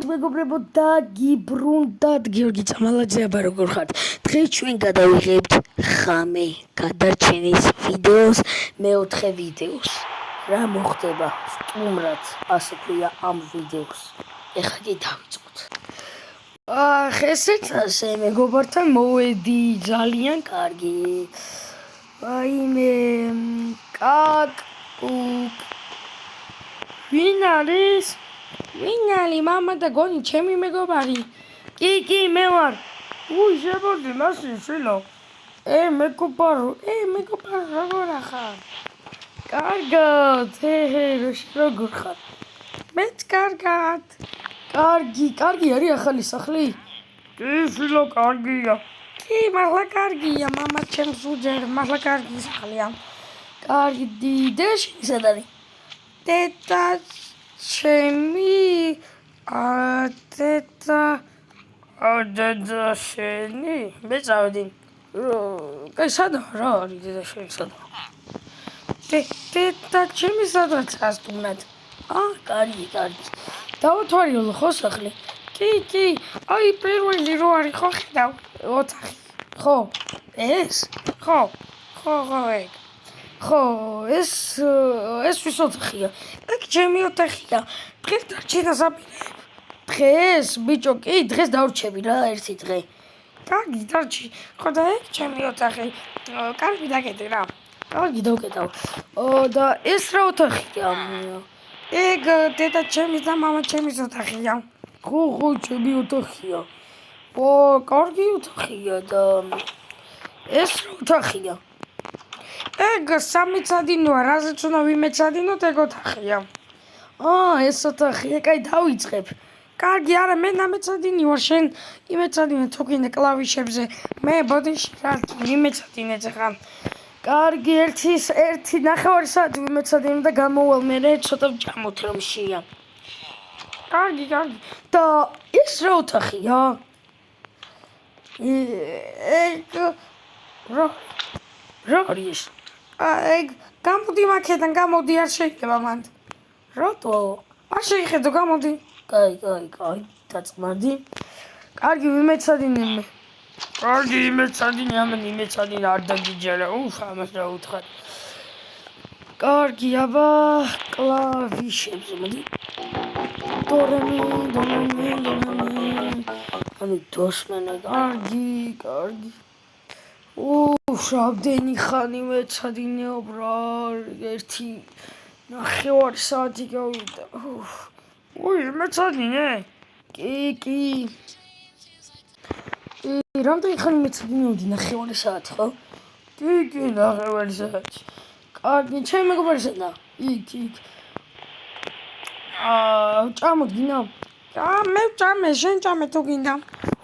მეგობრებო და გიბრუნდათ გიორგი წამალაძეაბა როგორ ხართ? დღეს ჩვენ გადავიღებთ ხამე გადარჩენის ვიდეოს მეოთხე ვიდეოს. რა მოხდება სტუმრად, ასე ქვია ამ ვიდეოს. ეხლა კი დავიწყოთ. ხესეთ ასე მეგობართან მოვედი ძალიან კარგი. ვაიმე ვინ არის? ვინ არის მამა და გონი ჩემი მეგობარი? კი მე ვარ. შემოდი მასში შილო. მეგობარო როგორ ხარ? კარგად. როგორ ხარ? მეც კარგად. კარგი არის ახალი სახლი? კი შილო კარგია. კი მართლა კარგია მამა ჩემს უჯერ მართლა კარგი სახლია. კარგი დეში სად არის? დედა ჩემი დედა შენი მე წავედი. სადაა რა არის დედა შენი სადაა? დედა ჩემი სადღაც ასტუმრად. კარგი. დავთვალიერო ხო სახლი? კი. აი პირველი რო არის ხო ხედავ ოთახი. ხო ეს? ხო ეგ. ხო ეს ვის ოთახია? ეგ ჩემი ოთახია. დღეს დარჩენა საპირე. დღეს ბიჭო კი დღეს დავრჩები რა ერთი დღე. კარგი დარჩი. ხო და ეგ ჩემი ოთახი. კარგი დაკეთე რა. კარგი დავკეტავ. და ეს რა ოთახია? ეგ დედა ჩემის და მამა ჩემის ოთახია. ხო ჩემი ოთახია. კარგი ოთახია და ეს რა ოთახია? ეგ სამეცადინოა, რაზეც უნდა ვიმეცადინოთ ეგ ოთახია. ეს ოთახია, კაი დავიწყებ. კარგი, არა მე დამეცადინი ვარ, შენ იმეცადინე თუ კიდე კლავიშებზე. მე ბოდიში რა ვიმეცადინე ხა. კარგი, ერთი ნახევარი საათი ვიმეცადინე და გამოვალ მე ცოტა ვჭამოთ რომ შეია. კარგი. და ეს რა ოთახია? ეგ რა არის? ეგ გამოდი მაქედან გამოდი არ შეიძლება მანდ. რატო? არ შეიძლება გამოდი. კაი დაწმარდი. კარგი ვიმეცადინე მე. კარგი იმეცადინე არ დაგიჯერა. ამას რა უთხრა. კარგი აბა კლავიშებზე მოდი. დორემი. ანუ დოსმენა კარგი. რამდენი ხანი მეცადინეობ რა, ერთი ნახევარი საათი გავიდა. მეცადინე? კი. რამდენი ხანი მეცადინეობდი ნახევარი საათი ხო? კი ნახევარი საათი. კარგი, ჩემი მეგობარი სადაა? იქ. ჭამოთ გინდა? მე ვჭამე, შენ ჭამე თუ გინდა.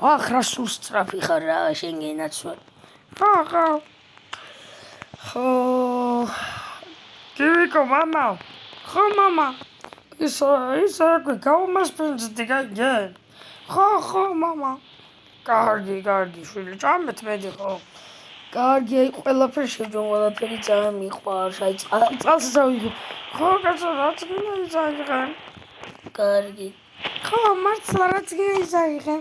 რა სულ სწრაფი ხარ რა, შენ გენაცვალ. ხო. კივიკო მამა. ხო მამა. ის რა ქვია გაუმასპინძლდი გაიგე? ხო მამა. კარგი შვილი ჭამეთ მედი ხო? კარგი აი ყველაფერი შეჯომ ყველაფერი ძალიან მიყვარს აი წყალს დავიღებ. ხო კაცო რაც გინდა იზაიღე. კარგი. ხო მართლა რაც გინდა იზაიღე.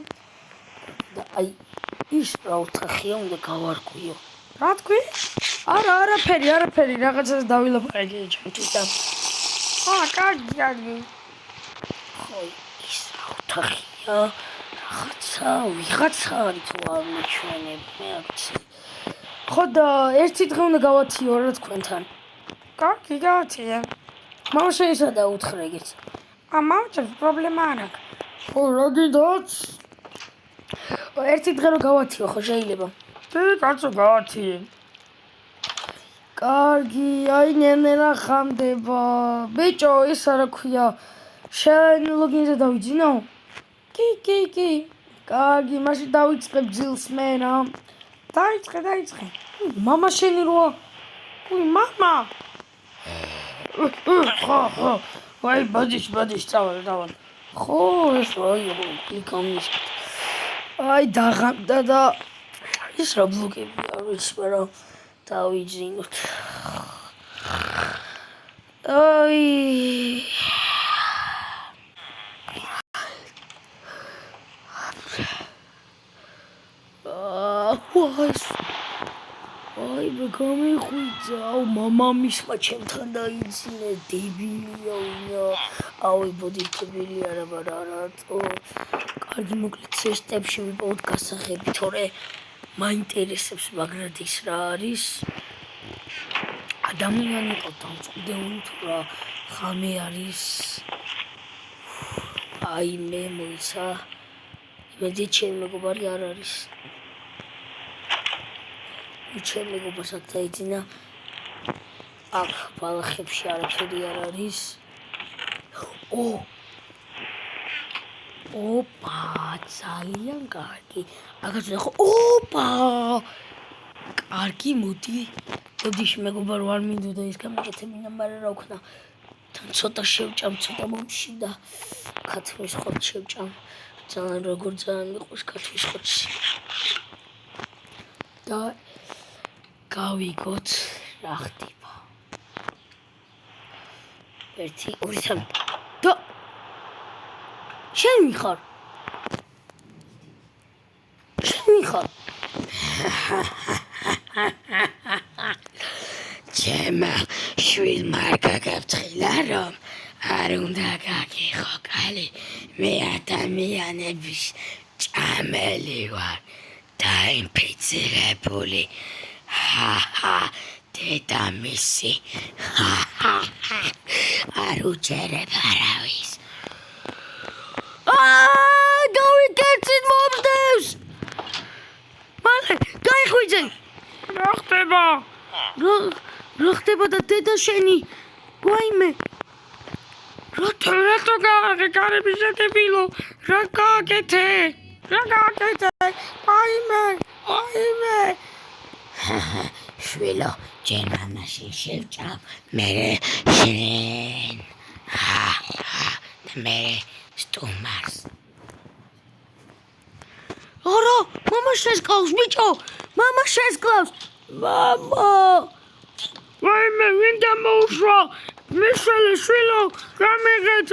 და აი ის რა ოთახია უნდა გავარკვიო. რა თქვი? არაფერი რაღაცას დავილაპარაკე ჩემთვის და კარგი. ხო ის რა ოთახია? ვიღაცა არის თუ არ მეჩვენებ მე არ ვიცი. ხო და ერთი დღე უნდა გავათიო რა თქვენთან. კარგი გავათიე. მამა შენი სადაა უთხრა ეგეც. მამა პრობლემა არ აქვს. ხო რა გინდათ? ერთი დღე რომ გავათიო ხო შეიძლება? კი კაცო გავათიე. კარგი აი ნენერა ხამდება. ბიჭო ის რა ქვია შენ ლოგინზე დავიძინო? კი. კარგი მაშინ დავიწყებ ძილს მე რა. დაიწყე. მამა შენი როა? მამა. ხო. აი ბოდიში წავალ. ხო ეს კლიკამის. აი დაღამდა და ის რა ბლოკები არ ვიცი მაგრამ დავიძინოთ. აი ვაი აი გამიხვიძა მამამისმა ჩემთან დაიძინა დებილია უნა აუ ბოდიჩები არა ბარათო კარგი მოკლედ სისტემში ვიპოვოთ გასაღები თორე მაინტერესებს მაგრად ის რა არის ადამიანი ყავდამწყვდეული თუ რა ხამე არის აი მე მოიცა იმედი ჩემი მეგობარი არ არის ჩემი მეგობარს აქ დაიძინა აქ ბალახებში არაფერი არ არის ოპა ძალიან კარგი აქაც ნახო ოპა კარგი მოდი მეგობარ ვარ მინდოდა ის გამეკეთებინა მაგრამ რა ვქნა თან ცოტა შევჭამ ცოტა მომშიდა ქათმის ხორცს შევჭამ ძალიან როგორ ძალიან მიყვარს ქათმის ხორცი და გავიგოთ რა ხდება 1 2 3 და შენ მიხარ ჩემ შვილმა გაგაფრთხილა რომ არ უნდა გაგიხო კალი მე ადამიანების ჭამელი ვარ დაინფიცირებული დედამისი არ უჯერებ არავის გავიკეთეთ მომდევს მალე გაიხვიძე რა ხდება და დედა შენი ვაიმე რატო გარები შედებილო რა გააკეთე ვაიმე შვილო ჯერ მამაში შევჭამ მერე შენ მე სტუმარს არა მამა შესკლავს ბიჭო მამა შესკლავს მამა ვაიმე ვინ დამოუშვა მიშელი შვილო გამიღეთ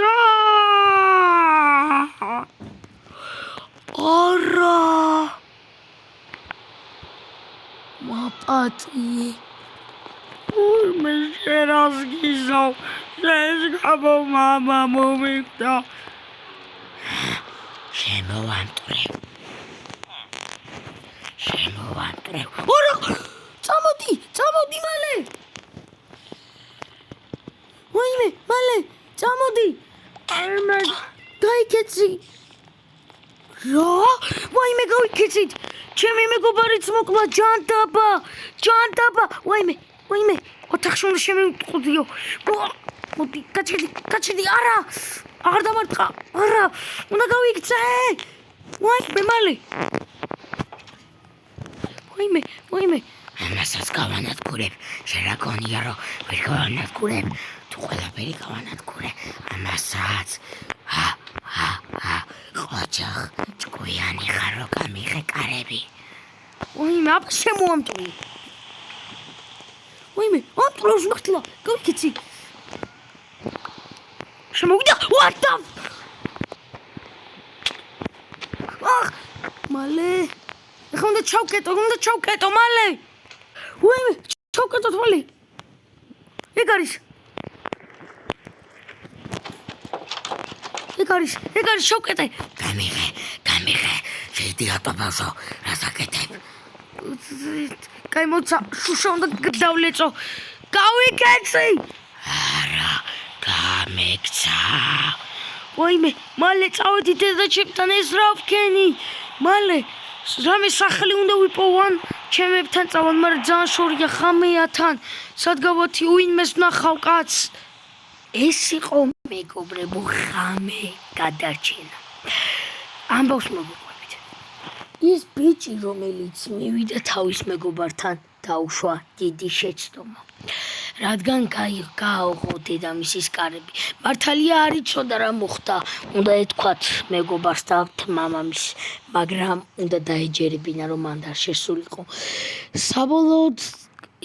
არა მაპატი მე შერაზგიზავ შეგაბო მამა მომიგდა შემოვამტრევ არა წამოდი მალე ვაიმე მალე წამოდი აიმე გაიქეცი რა ვაიმე გავიქეცით ჩემი მეგობარიც მოკლა ჯანდაბა ვაიმე ოთახში უნდა შემივიტყუდიო მოდი გაჩერდი არა აღარ დამარტყა არა უნდა გავიქცე ვაიმე მალე ვაიმე ამასაც გავანადგურებ შენ რა გონია რომ ვერ გავანადგურებ თუ ყველაფერი გავანადგურე ამასაც ყოჩახ ჭკვიანი ხარ რო გამიღე კარები ვაიმე აბა შემოამტვი ვაიმე ამტვრავს მართლა გავიქეცი შემოვიდა what the მალე ეხლა უნდა ჩავკეტო მალე ვაიმე ჩავკეტოთ მალე ეგ არის შავკეტე გამიღე შეიდი ატობავსო რას აკეთებ კაი მოცა შუშა უნდა დავლეწო გავიკეცი არა გამექცა ვაიმე მალე წავედი დედაჩემთან ეს რა ვქენი მალე რამე სახელი უნდა ვიპოვან ჩემებთან წავალ მაგრამ ძალიან შორია ხამეა თან სად გავათი უინმეს ვნახავ კაცს ეს იყო მეგობრებო ხამე გადარჩენა ამბავს მოგყვებით ის ბიჭი რომელიც მივიდა თავის მეგობართან დაუშვა დიდი შეცდომა რადგან გააოღო დედამისის კარები მართალია არ იცოდა რა მოხდა უნდა ეთქვათ მეგობარს და მამამისს მაგრამ უნდა დაეჯერებინა რომ მან არ შესულიყო საბოლოოდ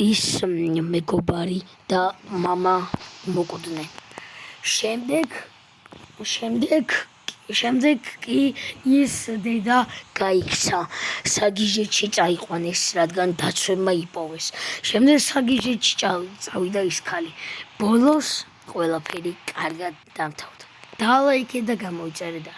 ის მეგობარი და მამა მოკვდნენ შემდეგ შემდეგ კი ის დედა გაიქცა საგიჟეთში წაიყვანეს რადგან დაცვებმა იპოვეს შემდეგ საგიჟეთში წავიდა ის ქალი ბოლოს ყველაფერი კარგად დამთავრდა დაალაიქე და გამოიწერე და